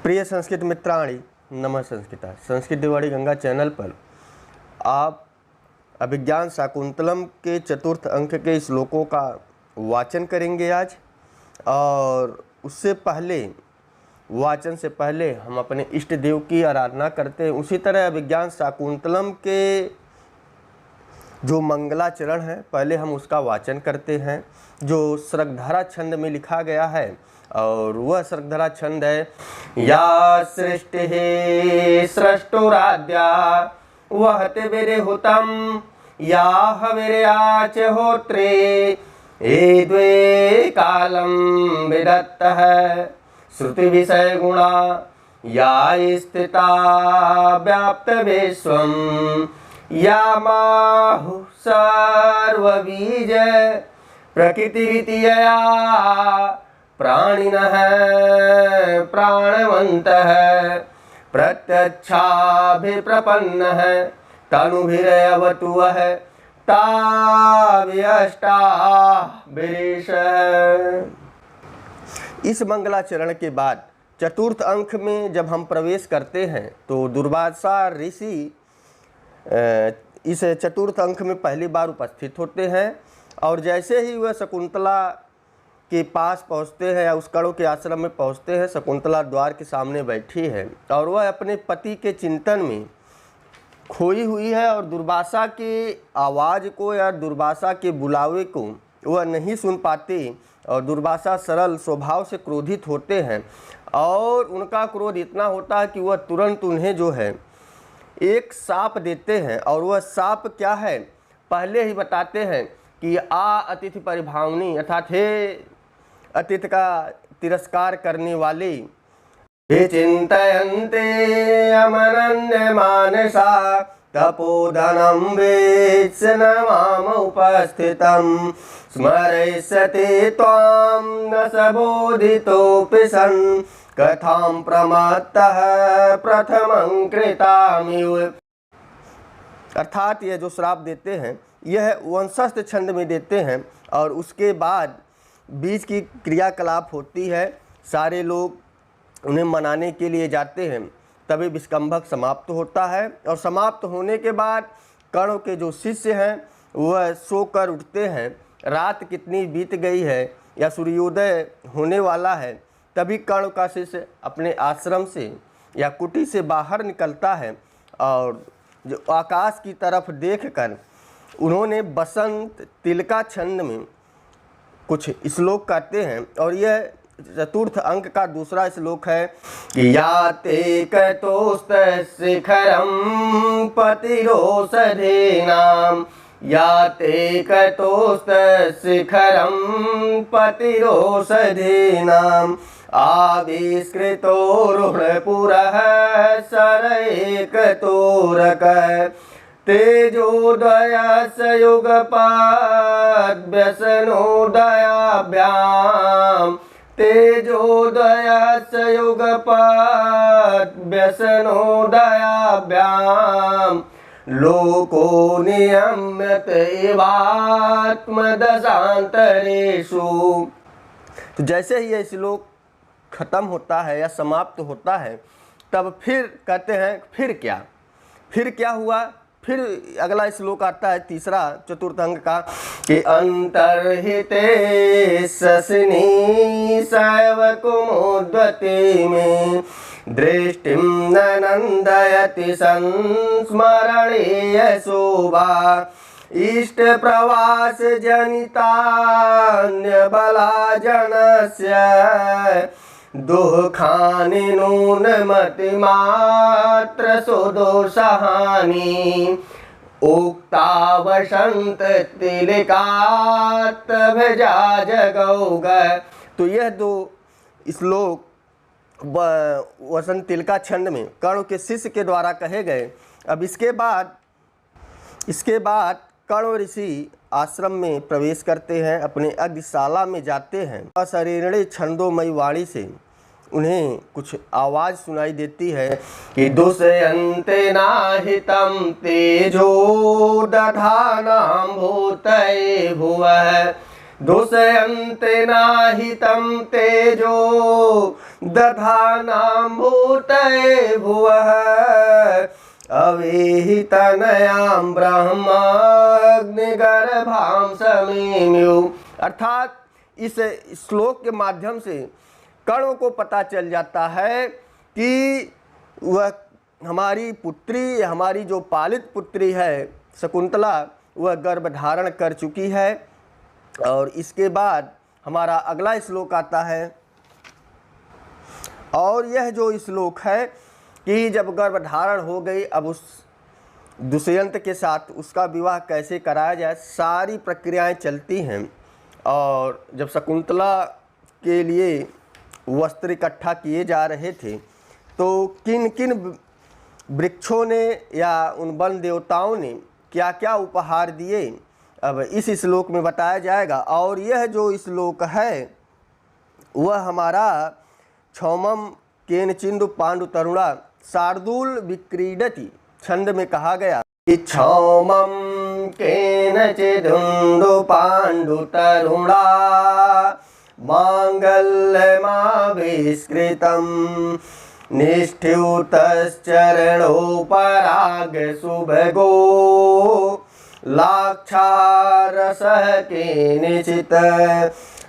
प्रिय संस्कृत मित्राणि, नमः संस्कृता। संस्कृत दिवाड़ी गंगा चैनल पर आप अभिज्ञान शाकुंतलम के चतुर्थ अंक के श्लोकों का वाचन करेंगे आज। और उससे पहले, वाचन से पहले हम अपने इष्ट देव की आराधना करते हैं। उसी तरह अभिज्ञान शाकुंतलम के जो मंगलाचरण है, पहले हम उसका वाचन करते हैं, जो सृगधरा छंद में लिखा गया है। और वह सृगधरा छंद है, या सृष्टि सृष्टुराद्या वहते विरहुतम या हविर्याच होत्रे ये द्वे कालम विदत्तः श्रुति विषय गुणा या स्थिता व्याप्त विश्वम या माहु सर्वबीज प्रकृतिरितिया प्राणिनः प्राणवन्तः प्रत्यक्षाभिप्रपन्नः तनुभिरवतु वः ताव्यष्टाभिरीशः। इस मंगलाचरण के बाद चतुर्थ अंक में जब हम प्रवेश करते हैं तो दुर्वासा ऋषि इस चतुर्थ अंक में पहली बार उपस्थित होते हैं। और जैसे ही वह शकुंतला के पास पहुंचते हैं या उस कणों के आश्रम में पहुंचते हैं, शकुंतला द्वार के सामने बैठी है और वह अपने पति के चिंतन में खोई हुई है। और दुर्वासा के आवाज़ को या दुर्वासा के बुलावे को वह नहीं सुन पाती। और दुर्वासा सरल स्वभाव से क्रोधित होते हैं और उनका क्रोध इतना होता है कि वह तुरंत उन्हें जो है एक शाप देते हैं। और वह शाप क्या है पहले ही बताते हैं कि आ अतिथि परिभावनी, अर्थात हे अतिथि का तिरस्कार करने वाले, हे चिंतयन्ते अमनन्य मानसा तपोधनं वेत्स न माम उपस्थितं स्मरयिष्यते त्वां न सबोधितोऽपि सन् कथां प्रमत्तः प्रथमं कृतामिव। अर्थात यह जो श्राप देते हैं यह वंशस्थ छंद में देते हैं। और उसके बाद बीच की क्रियाकलाप होती है, सारे लोग उन्हें मनाने के लिए जाते हैं, तभी विस्कंभक समाप्त होता है। और समाप्त होने के बाद कर्ण के जो शिष्य हैं वह सोकर उठते हैं, रात कितनी बीत गई है या सूर्योदय होने वाला है। तभी कर्ण का शिष्य अपने आश्रम से या कुटी से बाहर निकलता है और जो आकाश की तरफ देखकर उन्होंने बसंत तिलका छंद में कुछ श्लोक कहते हैं। और यह चतुर्थ अंक का दूसरा श्लोक है कि या ते कतोस्त शिखरम पतिरोषधीनाम, या ते कतोस्त शिखरम पतिरोषधीनाम आविष्कृतो रुणपुरः सरैकतोरकः तेजोदयस युगपद्व्यसनोदयाभ्याम तेजोदयस युगपद्व्यसनोदयाभ्याम लोको नियम्यत एवात्मदशान्तरेषु। तो जैसे ही यह श्लोक खत्म होता है या समाप्त होता है तब फिर कहते हैं फिर क्या हुआ। फिर अगला श्लोक आता है तीसरा चतुर्थ अंक का कि अंतर्हिते ससिनी सैवकुमुद्वती में दृष्टिं न नंदयति संस्मरणीय शोभा इष्ट प्रवास जनितान्य बला जनस्य दुःखानि नूनमति मात्र सुदोषहानि उक्ता वसंत तिलकात् भजा जगौग। तो यह दो श्लोक वसंत तिलका छंद में कर्ण के शिष्य के द्वारा कहे गए। अब इसके बाद कर्ण ऋषि आश्रम में प्रवेश करते हैं, अपने अग्निशाला में जाते हैं। अशरीरणी छंदोमयी वाणी से उन्हें कुछ आवाज़ सुनाई देती है कि दुष्यन्ते नाहितं तेजो दधानां भूतये भुवः दूषयन्ते नाहितं तेजो दधानां भूतये भुवः अविहितनयां ब्रह्माग्निगर्भां समीम्यु। अर्थात इस श्लोक के माध्यम से कणों को पता चल जाता है कि वह हमारी पुत्री, हमारी जो पालित पुत्री है शकुंतला, वह गर्भ धारण कर चुकी है। और इसके बाद हमारा अगला श्लोक आता है, और यह जो श्लोक है कि जब गर्भ धारण हो गई, अब उस दुष्यंत के साथ उसका विवाह कैसे कराया जाए, सारी प्रक्रियाएं चलती हैं। और जब शकुंतला के लिए वस्त्र इकट्ठा किए जा रहे थे तो किन किन वृक्षों ने या उन वन देवताओं ने क्या क्या उपहार दिए, अब इस श्लोक में बताया जाएगा। और यह जो श्लोक है वह हमारा क्षौमम केनचिंदु पांडु तरुणा शार्दूल विक्रीडति छंद में कहा गया। क्षौमम केनचिदुंदु पांडु तरुणा मांगल्यमाविष्कृतं निष्ठ्युतश्चरणोपराग सुभगो लाक्षारसः केनचित्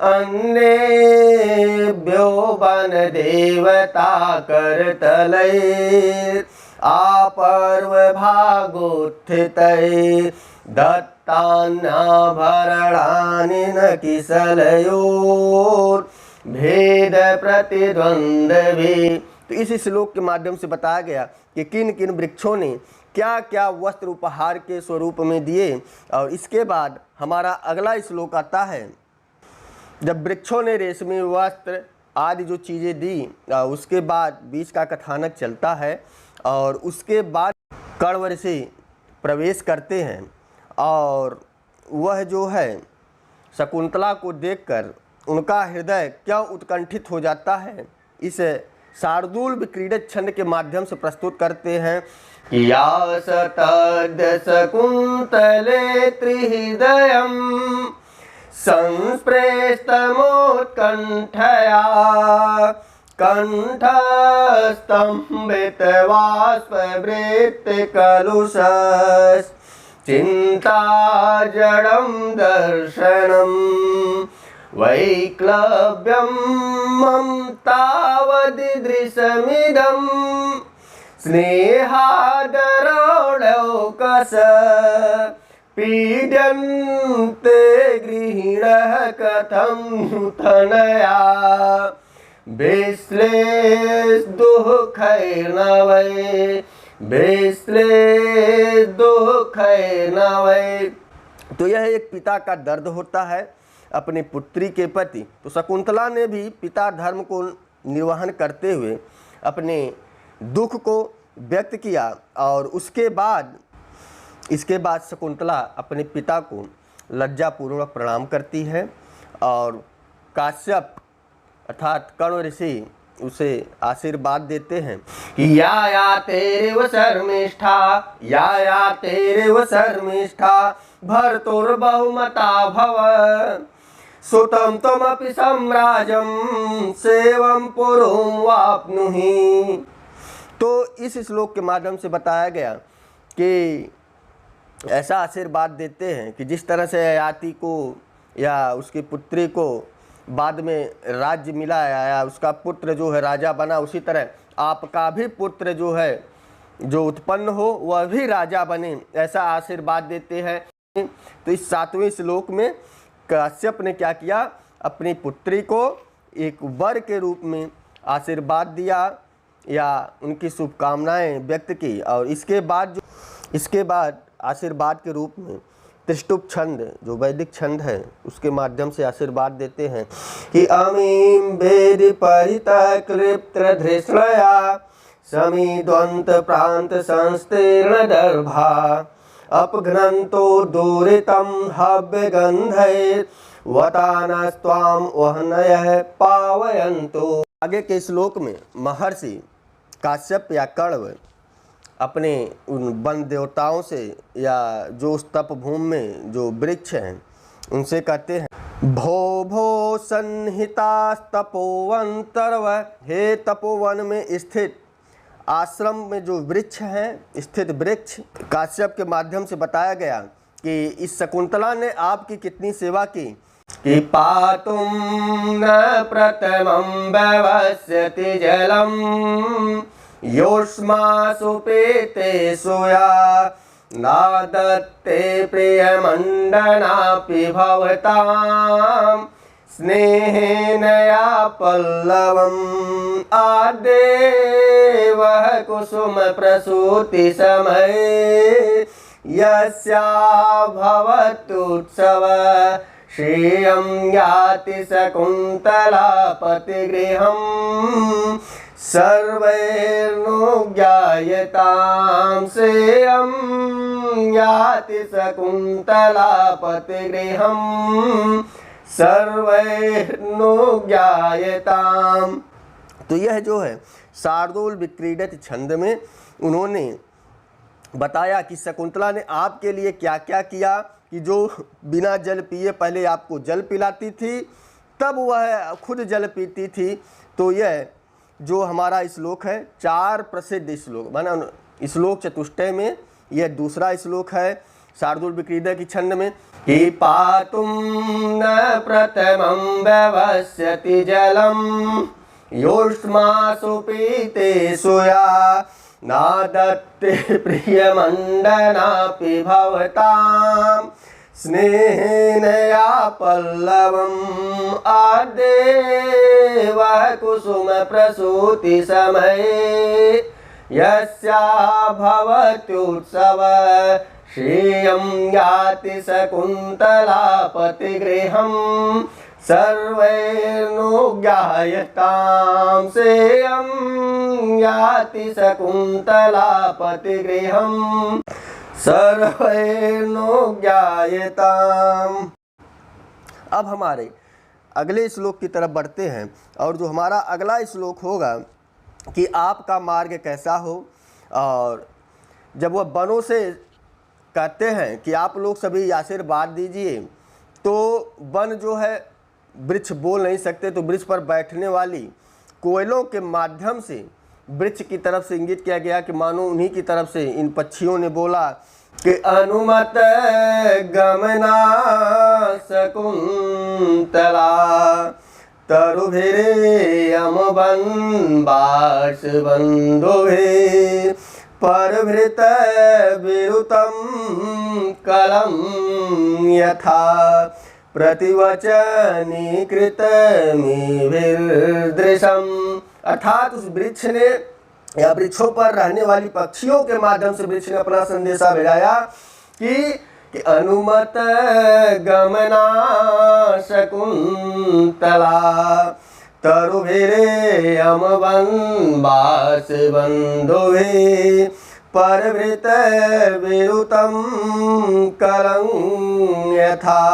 अन्येभ्यो वनदेवता करतलैः आपर्वभागोत्थितैः दत्तान्याभरणानि न किशलयोर्भेद प्रतिद्वन्द्वी। तो इस श्लोक के माध्यम से बताया गया कि किन किन वृक्षों ने क्या क्या वस्त्र उपहार के स्वरूप में दिए। और इसके बाद हमारा अगला श्लोक आता है, जब वृक्षों ने रेशमी वस्त्र आदि जो चीज़ें दी, उसके बाद बीच का कथानक चलता है। और उसके बाद कण्व ऋषि प्रवेश करते हैं और वह जो है शकुंतला को देखकर उनका हृदय क्यों उत्कंठित हो जाता है, इस शार्दूल विक्रीडित छंद के माध्यम से प्रस्तुत करते हैं। या सतद शकुंतले त्रिहृदयं संस्पृष्टमोत्कण्ठया कण्ठस्तम्भितवाष्पवृत्तिकलुषस् चिन्ताजडं दर्शनं वैक्लव्यं मम तावदृशमिदं स्नेहादरौकस पीड्यन्ते गृहिणः कथं नूतनया विश्लेषदुःखैर्न वै। तो यह एक पिता का दर्द होता है अपनी पुत्री के प्रति। तो शकुंतला ने भी पिता धर्म को निर्वहन करते हुए अपने दुख को व्यक्त किया। और इसके बाद शकुंतला अपने पिता को लज्जापूर्वक प्रणाम करती है और काश्यप अर्थात कण्व ऋषि उसे आशीर्वाद देते हैं कि या तेरेव शर्मिष्ठा भर्तुर्बहुमता भव सुतं त्वमपि सम्राजं सेवं पुरुं वाप्नुहि। तो इस श्लोक के माध्यम से बताया गया कि ऐसा आशीर्वाद देते हैं कि जिस तरह से ययाति को या उसकी पुत्री को बाद में राज्य मिला या उसका पुत्र जो है राजा बना, उसी तरह आपका भी पुत्र जो है जो उत्पन्न हो वह भी राजा बने, ऐसा आशीर्वाद देते हैं। तो इस 7वें श्लोक में काश्यप ने क्या किया, अपनी पुत्री को एक वर के रूप में आशीर्वाद दिया या उनकी शुभकामनाएं व्यक्त की। और इसके बाद आशीर्वाद के रूप में त्रिष्टुप छंद जो वैदिक छंद है उसके माध्यम से आशीर्वाद देते हैं कि अमीम वेदि परितः क्लिप्त्र धृष्णया समीद्वंत प्रांत संस्तीर्ण दर्भा अपघ्नन्तो दूरितं हव्य गंधैर् वतानस्त्वाम वहनयः पावयन्तु। आगे के श्लोक में महर्षि काश्यप या कण्व अपने उन वन देवताओं से या जो उस तप भूमि में जो वृक्ष हैं उनसे कहते हैं, भो भो सन्निहितास्तपोवन तरव, हे तपोवन में स्थित आश्रम में जो वृक्ष हैं, स्थित वृक्ष, काश्यप के माध्यम से बताया गया कि इस शकुंतला ने आपकी कितनी सेवा की कि पातुम न प्रथमं व्यवस्यति जलम योष्मासु पेते सोया नादत्ते प्रियमण्डनापि भवतां स्नेहेन या पल्लवम् आदेवः कुसुम प्रसूति समये यस्या भवत्युत्सव श्रेयं याति शकुन्तलापतिगृहम् सर्वैर्नुज्ञायतां श्रेयं याति शकुन्तलापतिगृहम् सर्वैर्नुज्ञायताम्। तो यह जो है शार्दूल विक्रीडित छंद में उन्होंने बताया कि शकुंतला ने आपके लिए क्या क्या किया, कि जो बिना जल पिए पहले आपको जल पिलाती थी, तब वह खुद जल पीती थी। तो यह जो हमारा श्लोक है, 4 प्रसिद्ध श्लोक, माना श्लोक चतुष्टय में यह दूसरा श्लोक है शार्दूल विक्रीडा की छंद में, कि पातुम न प्रथमं व्यवस्यति जलम योष्मासु पीते सोया नादत्ते प्रियमण्डनापि भवतां स्नेहेन या पल्लवम् आदेवः कुसुम प्रसूति समये यस्या भवत्युत्सव श्रेयं याति शकुन्तलापतिगृहम् सर्वैर्नुज्ञायतां श्रेयं याति शकुन्तलापतिगृहम् सर्वैर्नुज्ञायताम्। अब हमारे अगले श्लोक की तरफ बढ़ते हैं, और जो हमारा अगला श्लोक होगा कि आपका मार्ग कैसा हो। और जब वह बनों से कहते हैं कि आप लोग सभी आशीर्वाद दीजिए, तो वन जो है वृक्ष बोल नहीं सकते, तो वृक्ष पर बैठने वाली कोयलों के माध्यम से वृक्ष की तरफ से इंगित किया गया कि मानो उन्हीं की तरफ से इन पक्षियों ने बोला कि अनुमत गमना शकुन्तला तरुभिरे अमबन बास बंधुभे परभृत विरुतम कलम यथा प्रतिवचनीकृतमिभिर्दृशम्। अर्थात उस वृक्ष ने या वृक्षों पर रहने वाली पक्षियों के माध्यम से वृक्ष ने अपना संदेशा भेजाया कि अनुमत गमना शकुन्तला तरुभिरे अमवन बास बंधुभे परभृत विरुतम कलं यथा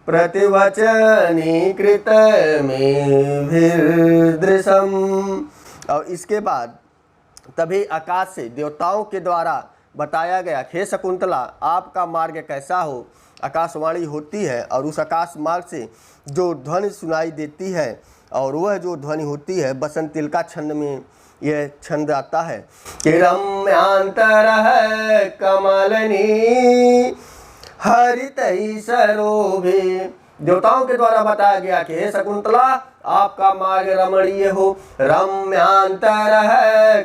प्रतिवचनीकृतमिभिर्दृशम्। और इसके बाद तभी आकाश से देवताओं के द्वारा बताया गया, हे शकुंतला आपका मार्ग कैसा हो। आकाशवाणी होती है और उस आकाश मार्ग से जो ध्वनि सुनाई देती है, और वह जो ध्वनि होती है बसंत तिलका छंद में यह छंद आता है कि रम्यांतरः कमलनी हरितै सरोभे। देवताओं के द्वारा बताया गया कि हे शकुंतला आपका मार्ग रमणीय हो। रम्यांतरः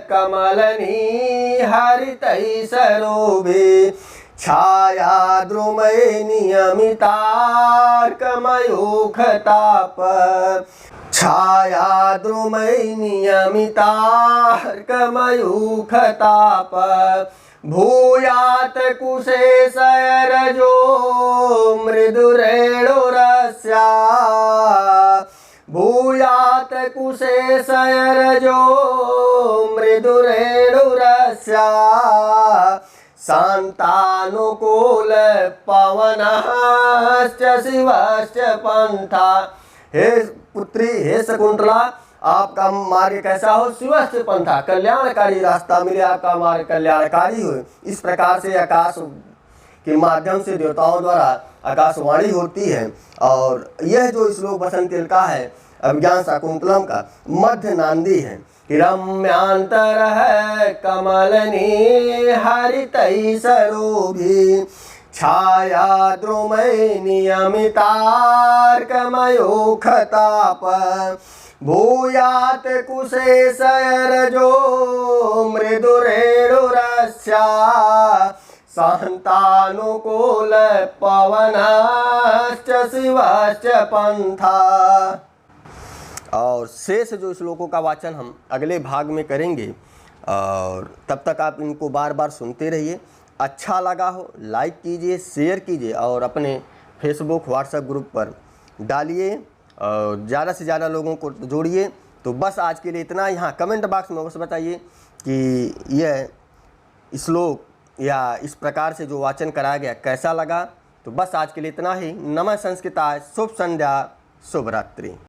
कमलनी हरितै सरोभे छाया द्रुमये नियमितार्कमयूखताप छाया द्रुमये नियमितार्कमयूखताप भूयात कुशेशयरजो मृदुरेणुरस्या भूयात कुशेशयरजो मृदुरेणुरस्या शान्तानुकूल पवनश्च शिवश्च पंथा। हे पुत्री, हे शकुंतला आपका मार्ग कैसा हो। शिवश्च पंथा, कल्याणकारी रास्ता मिले, आपका मार्ग कल्याणकारी हो। इस प्रकार से आकाश के माध्यम से देवताओं द्वारा आकाशवाणी होती है। और यह जो श्लोक बसंती का है अभिज्ञान शाकुंतलम का मध्य नांदी है कि रम्यांतर है कमलनी हरितई सरोभी छाया द्रुमय नियमितार्कमयो खताप भूयात कुशेशयरजो मृदुरेणुरस्या शान्तानुकूल पवनश्च शिवश्च पंथा। और शेष जो श्लोकों का वाचन हम अगले भाग में करेंगे, और तब तक आप इनको बार बार सुनते रहिए। अच्छा लगा हो लाइक कीजिए, शेयर कीजिए और अपने फेसबुक व्हाट्सएप ग्रुप पर डालिए और ज़्यादा से ज़्यादा लोगों को जोड़िए। तो बस आज के लिए इतना। यहाँ कमेंट बॉक्स में बस बताइए कि यह श्लोक या इस प्रकार से जो वाचन कराया गया कैसा लगा। तो बस आज के लिए इतना ही। नमः संस्कृताय, शुभ संध्या, शुभ रात्रि।